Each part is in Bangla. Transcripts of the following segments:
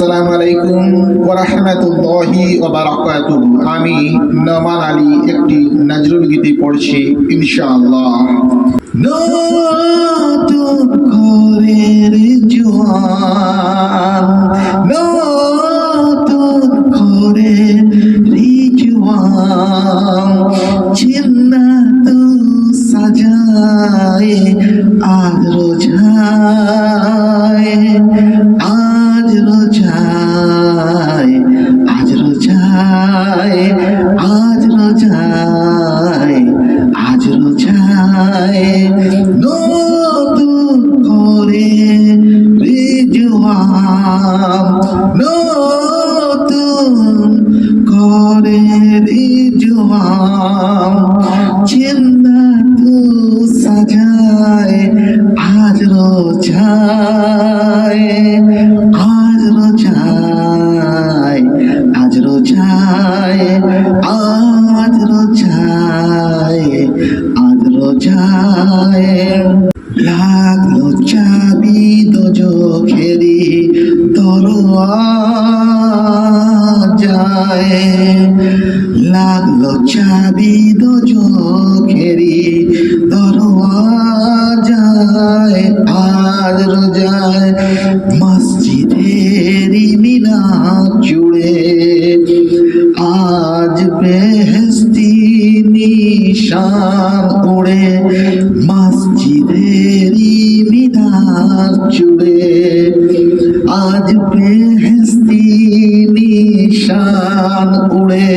আসসালামু আলাইকুম ওয়া রাহমাতুল্লাহি ওয়া বারাকাতুহু। আমি নোমান আলী একটি নজরুল গীতি পড়ছি ইনশাআল্লাহ। নতুন করে রিজওয়ান, নতুন করে রিজওয়ান, জিন্নাত সাজায়ে আজ রোজায়, আজ রোজায়, আজ রোজায়, আজ রোজায়, আজ রোজায়, নতুন করে রিজওয়ান, নতুন করে রিজওয়ান, জিন্নাত সাজায় আজ রোজায়, আজ রোজায়, আজ রোজায়, আজ রোজায়, আজ রোজায়। লাগলো চাবি দোজখেরি দরওয়াজায়, লাগলো চাবি দোজখেরি দরওয়াজায়, আজ রোজায়। মসজিদেরি মিনার জুড়ে আজ বেহেশতি নিশান উড়ে, মসজিদেরি মিনার জুড়ে আজ বেহেশতি নিশান উড়ে।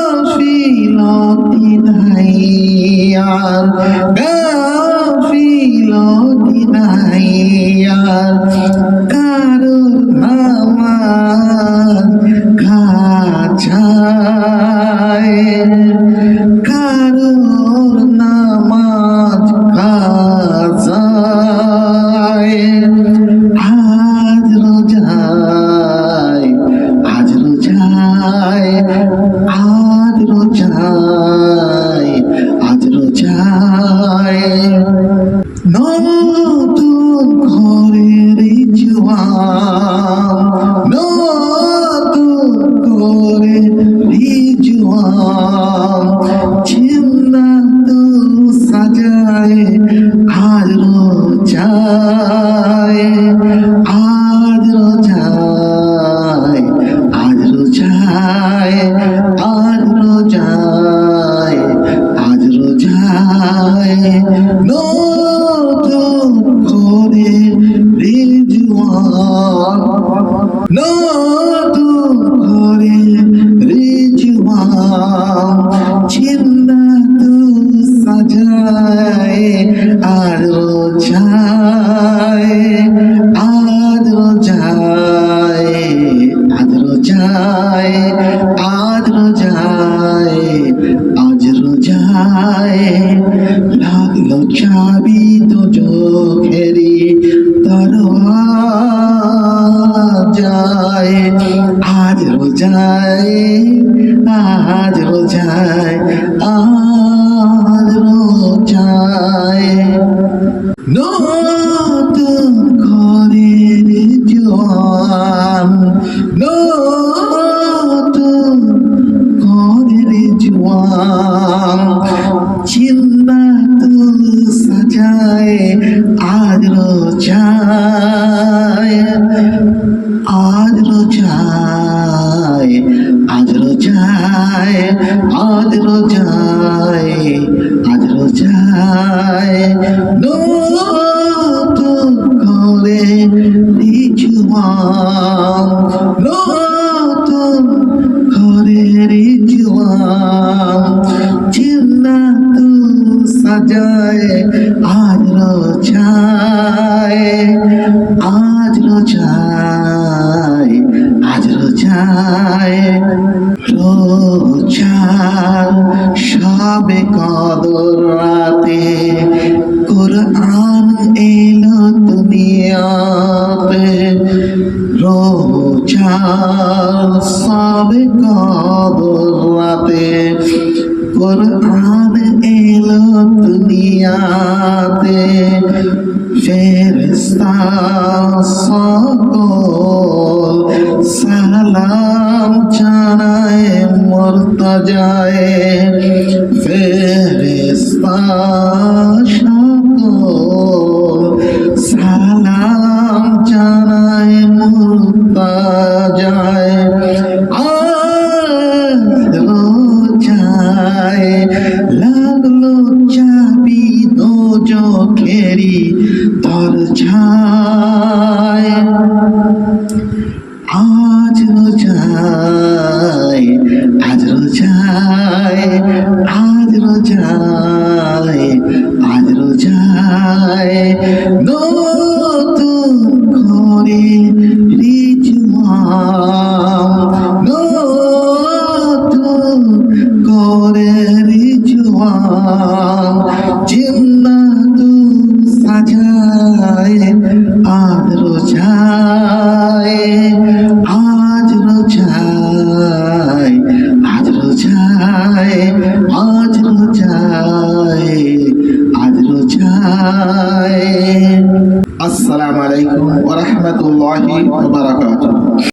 গাফিলতি নাই আর, গাফিলতি নাই আর, কারোর নামাজ খাচায়, কারোর নামাজ খাচায়, আজ রোজায়, আজ রোজায়, আজ রোজায়, আজ রোজায়। নতুন করে রিজওয়ান, নতুন করে রিজওয়ান, জিন্নাত সাজায় আজ রোজায়, আজ রোজায়, আজ রোজায়, আজ রোজায়, আজ রোজায়। নতুন করে রিজওয়ান, নতুন করে রিজওয়ান, জিন্নাত সাজায় আজ রোজায়, আজ রোজায়, আজ রোজায়, আজ রোজায়, আজ রোজায়। লাগলো চাবি দোজখেরি দরওয়াজায়, আজ রোজায়, আজ রোজায়, আজ রোজায়। নতুন করে রিজওয়ান, নতুন করে রিজওয়ান, জিন্নাত সাজায় আজ রোজায়, আজ রোজায়, আজ রোজায়, আজ রোজায়, আজ রোজায়। নতুন করে রিজওয়ান, নতুন করে রিজওয়ান, জিন্নাত সাজায় আজ রোজায়, আজ রোজায়, আজ রোজায়। রোজার শবে কদর রাতে কুরআন এলো দুনিয়াতে, রোজার শবে কদর রাতে কুরআন এলো দুনিয়াতে, ফেরেশতা সকল সালাম জানায় মুর্তজায়, ফেরেশতা সকল সালাম জানায় মুর্তজায়। রোজায় লাগলো চাবি দোজখেরি দরজায়, আজ রোজায়, আজ রোজায়, আজ রোজায়, আজ রোজায় নতুন করে রিজওয়ান, নতুন করে রিজওয়ান জিন্নাতু সাজায়, আজ রোজায়, আজ রোজায়, আজ রোজায়, আজ রোজায়, আজ রোজায়। আসসালামু আলাইকুম ওয়া রাহমাতুল্লাহি ওয়া বারাকাতুহু।